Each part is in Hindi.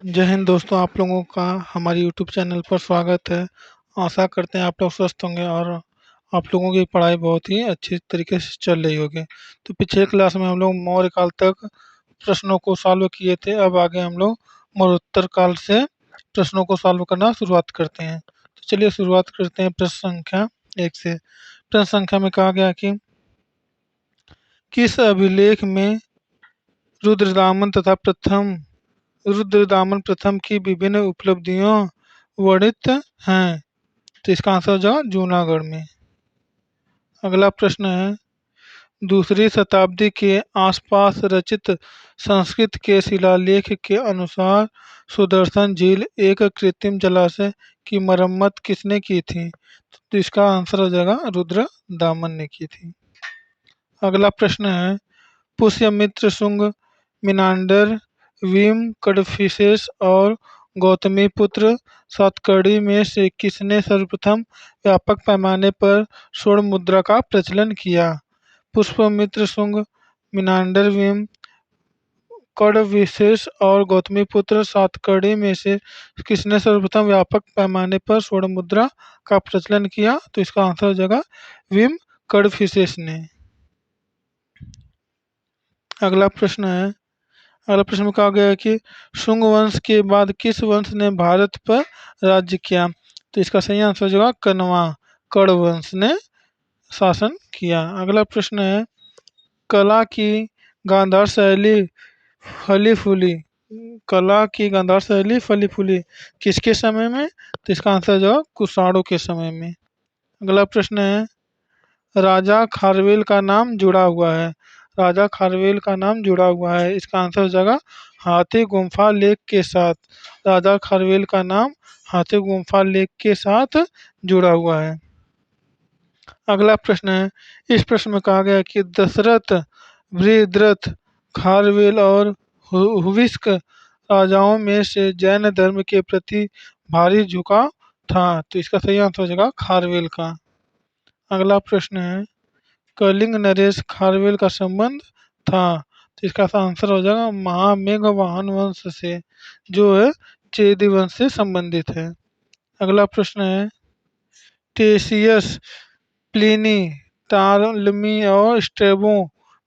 जय हिंद दोस्तों, आप लोगों का हमारे यूट्यूब चैनल पर स्वागत है। आशा करते हैं आप लोग स्वस्थ होंगे और आप लोगों की पढ़ाई बहुत ही अच्छी तरीके से चल रही होगी। तो पिछले क्लास में हम लोग मौर्य काल तक प्रश्नों को सॉल्व किए थे। अब आगे हम लोग मौर्योत्तर काल से प्रश्नों को सॉल्व करना शुरुआत करते हैं। तो चलिए शुरुआत करते हैं प्रश्न संख्या 1 से। प्रश्न संख्या में कहा गया कि किस अभिलेख में रुद्रदामन तथा प्रथम रुद्रदामन प्रथम की विभिन्न उपलब्धियों वर्णित हैं? तो इसका आंसर हो जाएगा जूनागढ़ में। अगला प्रश्न है, दूसरी शताब्दी के आसपास रचित संस्कृत के शिलालेख के अनुसार सुदर्शन झील एक कृत्रिम जलाशय की मरम्मत किसने की थी? तो इसका आंसर हो जाएगा रुद्रदामन ने की थी। अगला प्रश्न है, पुष्यमित्र शुंग मिनांडर भीम कडफिसेस और गौतमीपुत्र सातकर्णी में से किसने सर्वप्रथम व्यापक पैमाने पर स्वर्ण मुद्रा का प्रचलन किया? पुष्यमित्र शुंग मिनांडर भीम कडफिसेस और गौतमीपुत्र सातकर्णी में से किसने सर्वप्रथम व्यापक पैमाने पर स्वर्ण मुद्रा का प्रचलन किया? तो इसका आंसर हो जाएगा भीम कडफिसेस ने। अगला प्रश्न है, अगला प्रश्न में कहा गया है कि शुंग वंश के बाद किस वंश ने भारत पर राज्य किया? तो इसका सही आंसर हो जाएगा कण्वा, कण्व वंश ने शासन किया। अगला प्रश्न है, कला की गांधार शैली फली फूली कला की गांधार शैली फली फूली किसके समय में? तो इसका आंसर हो जाएगा कुषाणों के समय में। अगला प्रश्न है, राजा खारवेल का नाम जुड़ा हुआ है। राजा खारवेल का नाम जुड़ा हुआ है, इसका आंसर हो जाएगा हाथी गुम्फा लेक के साथ। राजा खारवेल का नाम हाथी गुम्फा लेक के साथ जुड़ा हुआ है। अगला प्रश्न है, इस प्रश्न में कहा गया कि दशरथ वृहद्रथ खारवेल और हुविस्क राजाओं में से जैन धर्म के प्रति भारी झुकाव था। तो इसका सही आंसर हो जाएगा खारवेल का। अगला प्रश्न है, कलिंग नरेश खारवेल का संबंध था। तो इसका आंसर हो जाएगा महामेघवाहन वंश से, जो है चेदी वंश से संबंधित है। अगला प्रश्न है, टेसियस प्लिनी टालमी और स्ट्रेबो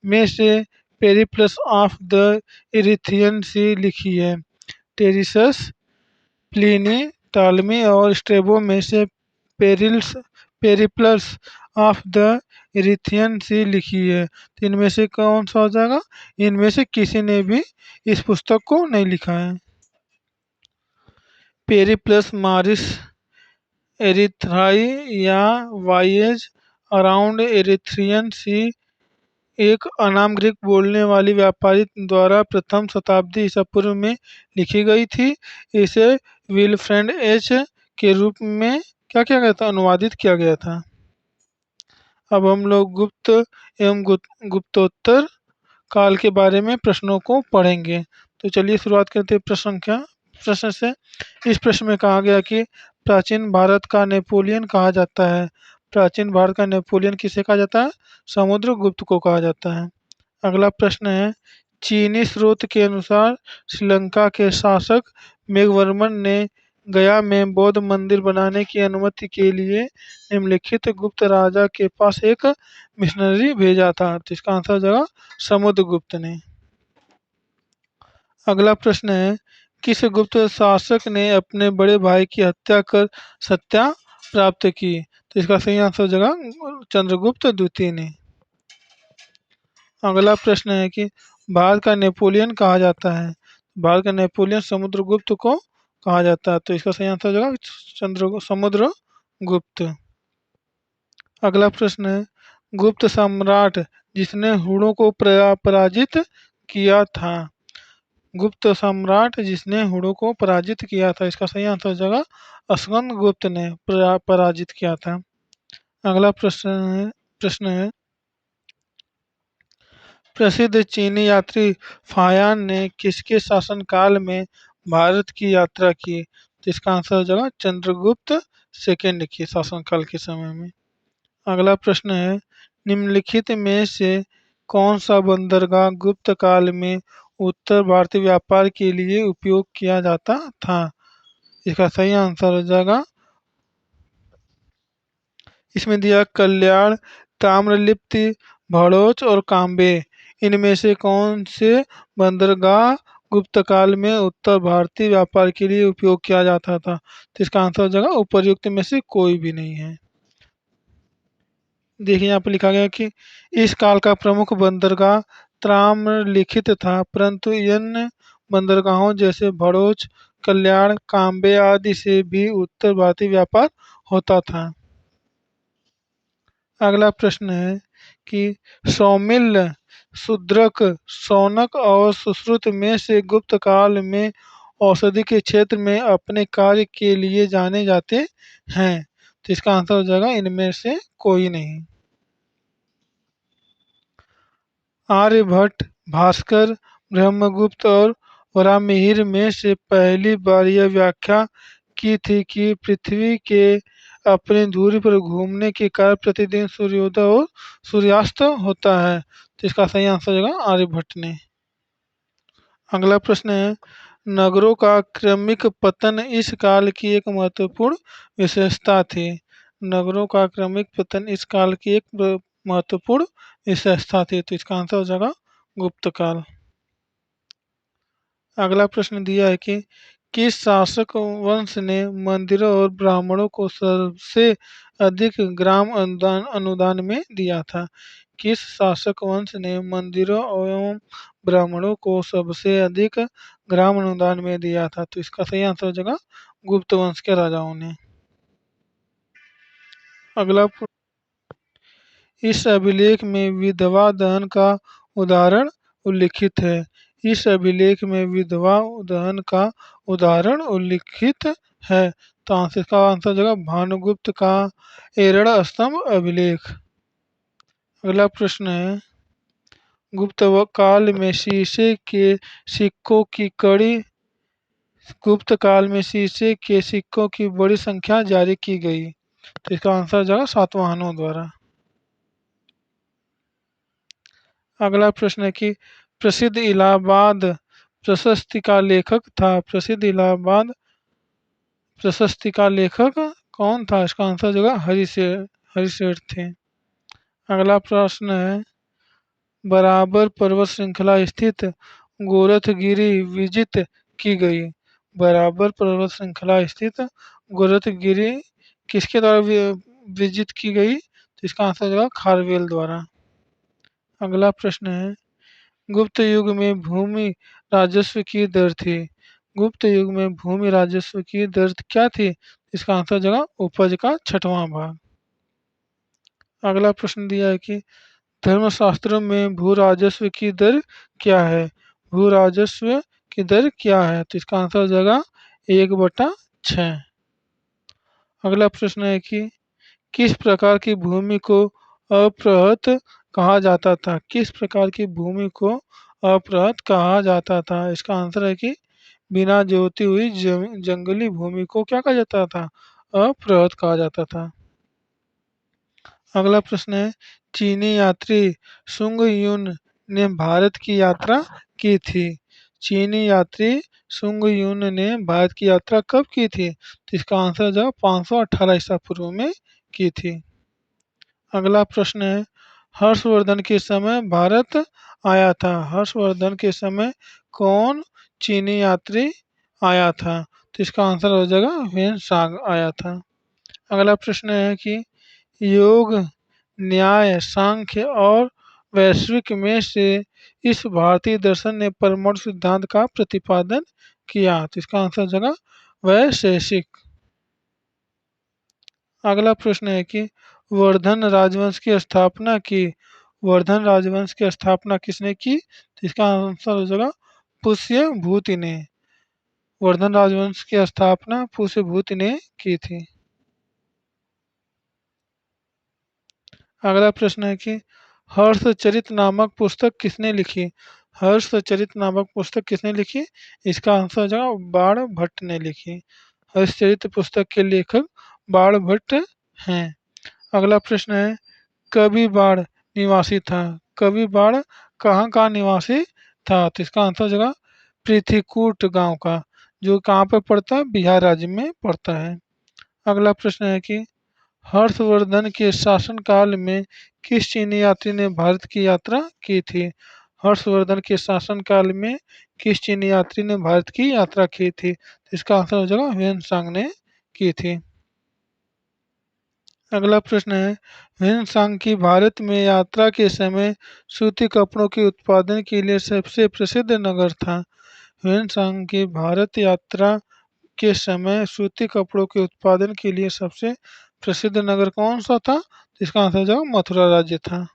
में से पेरिप्लस ऑफ द इरिथियन सी लिखी है। टेरिसस प्लिनी टालमी और स्ट्रेबो में से पेरिप्लस ऑफ द इरिथियन सी लिखी है। तो इनमें से कौन सा हो जाएगा? इनमें से किसी ने भी इस पुस्तक को नहीं लिखा है। पेरिप्लस मारिस एरिथ्राई या वाइएज अराउंड एरिथ्रियन सी एक अनाम ग्रीक बोलने वाली व्यापारी द्वारा प्रथम शताब्दी ईसा पूर्व में लिखी गई थी। इसे विलफ्रेड एच के रूप में क्या किया गया था? अनुवादित किया गया था। अब हम लोग गुप्त एवं गुप्तोत्तर काल के बारे में प्रश्नों को पढ़ेंगे। तो चलिए शुरुआत करते हैं प्रश्न से। इस प्रश्न में कहा गया कि प्राचीन भारत का नेपोलियन कहा जाता है। प्राचीन भारत का नेपोलियन किसे कहा जाता है? समुद्रगुप्त को कहा जाता है। अगला प्रश्न है, चीनी स्रोत के अनुसार श्रीलंका के शासक मेघवर्मन ने गया में बौद्ध मंदिर बनाने की अनुमति के लिए निम्नलिखित गुप्त राजा के पास एक मिशनरी भेजा था। तो इसका आंसर हो जाएगा समुद्रगुप्त ने। अगला प्रश्न है, किस गुप्त शासक ने अपने बड़े भाई की हत्या कर सत्ता प्राप्त की? तो इसका सही आंसर हो जाएगा चंद्रगुप्त द्वितीय ने। अगला प्रश्न है कि भारत का नेपोलियन कहा जाता है। भारत का नेपोलियन समुद्रगुप्त को कहा जाता है। तो इसका सही आंसर हो जाएगा समुद्रगुप्त। अगला प्रश्न है, गुप्त सम्राट जिसने हुणों को पराजित किया था। गुप्त सम्राट जिसने हुणों को पराजित किया था, इसका सही आंसर हो जाएगा स्कंदगुप्त ने पराजित किया था। अगला प्रश्न है, प्रसिद्ध चीनी यात्री फायान ने किसके शासनकाल में भारत की यात्रा की? तो इसका आंसर हो जाएगा चंद्रगुप्त सेकंड के शासनकाल के समय में। अगला प्रश्न है, निम्नलिखित में से कौन सा बंदरगाह गुप्त काल में उत्तर भारतीय व्यापार के लिए उपयोग किया जाता था। इसका सही आंसर हो जाएगा, इसमें दिया कल्याण, ताम्रलिप्ति, भड़ोच और काम्बे। इनमें से कौन से बंदरगाह गुप्त काल में उत्तर भारतीय व्यापार के लिए उपयोग किया जाता था? तो इसका आंसर हो जाएगा उपर्युक्त में से कोई भी नहीं है। देखिए यहाँ पे लिखा गया कि इस काल का प्रमुख बंदरगाह ताम्रलिप्त था, परंतु अन्य बंदरगाहों जैसे भड़ोच, कल्याण, काम्बे आदि से भी उत्तर भारतीय व्यापार होता था। अगला प्रश्न है कि सौमिल्य, शूद्रक, शौनक और सुश्रुत में से गुप्त काल में औषधि के क्षेत्र में अपने कार्य के लिए जाने जाते हैं? तो इसका आंसर हो जाएगा इनमें से कोई नहीं। आर्यभट्ट, भास्कर, ब्रह्मगुप्त और वराहमिहिर में से पहली बार यह व्याख्या की थी कि पृथ्वी के अपनी धुरी पर घूमने के कारण प्रतिदिन सूर्योदय और सूर्यास्त होता है। तो इसका सही आंसर हो जाएगा आर्यभट्ट ने। अगला प्रश्न है, नगरों का क्रमिक पतन इस काल की एक महत्वपूर्ण विशेषता थी। नगरों का क्रमिक पतन इस काल की एक महत्वपूर्ण विशेषता थी। तो इसका आंसर हो जाएगा गुप्त काल। अगला प्रश्न दिया है कि किस शासक वंश ने मंदिरों और ब्राह्मणों को सबसे अधिक ग्राम अनुदान अनुदान में दिया था? किस शासक वंश ने मंदिरों एवं ब्राह्मणों को सबसे अधिक ग्राम अनुदान में दिया था? तो इसका सही आंसर हो जाएगा गुप्त वंश के राजाओं ने। अगला इस अभिलेख में विधवा दहन का उदाहरण उल्लिखित है। इस अभिलेख में विधवा दहन का उदाहरण उल्लिखित है। तो आंसर का आंसर जगह भानुगुप्त का एरण स्तंभ अभिलेख। अगला प्रश्न है, गुप्त काल में शीशे के सिक्कों की कड़ी गुप्त काल में शीशे के सिक्कों की बड़ी संख्या जारी की गई। तो इसका आंसर जाएगा सातवाहनों द्वारा। अगला प्रश्न है कि प्रसिद्ध इलाहाबाद प्रशस्ति का लेखक था। प्रसिद्ध इलाहाबाद प्रशस्ति का लेखक कौन था? इसका आंसर जो है हरिशेठ थे। अगला प्रश्न है, बराबर पर्वत श्रृंखला स्थित गोरखगिरी विजित की गई। बराबर पर्वत श्रृंखला स्थित गोरखगिरी किसके द्वारा विजित की गई? तो इसका आंसर जो है खारवेल द्वारा। अगला प्रश्न है, गुप्त युग में भूमि राजस्व की दर थी। गुप्त युग में भूमि राजस्व की दर क्या थी? इसका आंसर जगह उपज का 6वां भाग। अगला प्रश्न दिया है कि धर्मशास्त्रों में भू राजस्व की दर क्या है? भू राजस्व की दर क्या है? तो इसका आंसर हो जाएगा 1/6। अगला प्रश्न है कि किस प्रकार की भूमि को अपृहत कहा जाता था? किस प्रकार की भूमि को अपृहत कहा जाता था? इसका आंसर है कि बिना जोती हुई जंगली भूमि को क्या कहा जाता था? अपृहत कहा जाता था। अगला प्रश्न है, चीनी यात्री सुंग युन ने भारत की यात्रा की थी। चीनी यात्री सुंग युन ने भारत की यात्रा कब की थी? तो इसका आंसर जो 518 ईसा पूर्व में की थी। अगला प्रश्न है, हर्षवर्धन के समय भारत आया था। हर्षवर्धन के समय कौन चीनी यात्री आया था? तो इसका आंसर हो जाएगा वेन सांग आया था। अगला प्रश्न है कि योग, न्याय, सांख्य और वैश्विक में से इस भारतीय दर्शन ने परमाणु सिद्धांत का प्रतिपादन किया। तो इसका आंसर हो जाएगा वैशेषिक। अगला प्रश्न है कि वर्धन राजवंश की स्थापना की। वर्धन राजवंश की स्थापना किसने की? तो इसका आंसर हो जाएगा पुष्यभूति ने। वर्धन राजवंश की स्थापना पुष्यभूति ने की थी। अगला प्रश्न है कि हर्षचरित नामक पुस्तक किसने लिखी? हर्षचरित नामक पुस्तक किसने लिखी? इसका आंसर हो जाएगा बाण भट्ट ने लिखी। हर्षचरित पुस्तक के लेखक बाण भट्ट हैं। अगला प्रश्न है, कवि बाण निवासी था। कवि बाण कहाँ का निवासी था। तो इसका आंसर हो जाएगा पृथ्वीकूट गांव का, जो कहाँ पर पड़ता है, बिहार राज्य में पड़ता है। अगला प्रश्न है कि हर्षवर्धन के शासनकाल में किस चीनी यात्री ने भारत की यात्रा की थी? हर्षवर्धन के शासनकाल में किस चीनी यात्री ने भारत की यात्रा की थी? तो इसका आंसर हो जाएगा ह्वेन ने की थी। अगला प्रश्न है, ह्वेन की भारत में यात्रा के समय सूती कपड़ों के उत्पादन के लिए सबसे प्रसिद्ध नगर था। ह्वेन की भारत यात्रा के समय सूती कपड़ों के उत्पादन के लिए सबसे प्रसिद्ध नगर कौन सा था? तो इसका आंसर जो मथुरा राज्य था।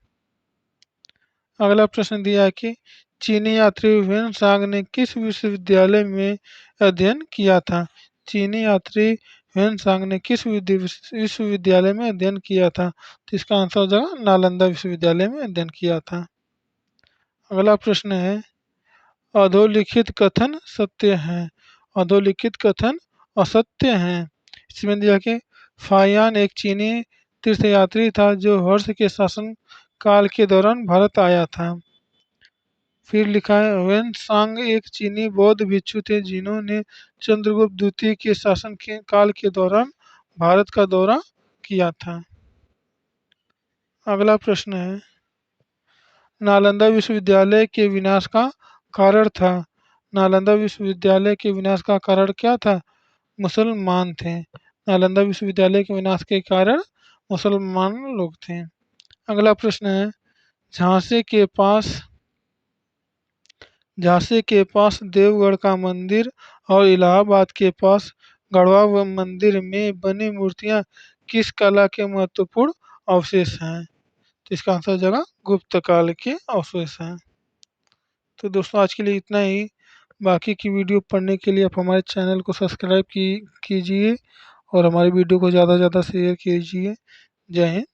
अगला प्रश्न दिया है कि चीनी यात्री ह्वेन ने किस विश्वविद्यालय में अध्ययन किया था? चीनी यात्री ह्वेन ने किस विश्वविद्यालय में अध्ययन किया था? तो इसका आंसर हो जाएगा नालंदा विश्वविद्यालय में अध्ययन किया था। अगला प्रश्न है, अधोलिखित कथन सत्य हैं, अधोलिखित कथन असत्य हैं। इसमें दिया कि फायान एक चीनी तीर्थयात्री था जो हर्ष के शासन काल के दौरान भारत आया था। फिर लिखा है ह्वेन एक चीनी बौद्ध भिक्षु थे जिन्होंने चंद्रगुप्त द्वितीय के शासन के काल के दौरान भारत का दौरा किया था। अगला प्रश्न है, नालंदा विश्वविद्यालय के विनाश का कारण था। नालंदा विश्वविद्यालय के विनाश का कारण क्या था? मुसलमान थे। नालंदा विश्वविद्यालय के विनाश के कारण मुसलमान लोग थे। अगला प्रश्न है, झांसी के पास देवगढ़ का मंदिर और इलाहाबाद के पास गढ़वा मंदिर में बनी मूर्तियां किस कला के महत्वपूर्ण अवशेष हैं? तो इसका आंसर हो जाएगा गुप्त काल के अवशेष हैं। तो दोस्तों आज के लिए इतना ही। बाकी की वीडियो पढ़ने के लिए आप हमारे चैनल को सब्सक्राइब कीजिए और हमारी वीडियो को ज़्यादा से ज़्यादा शेयर कीजिए। जय हिंद।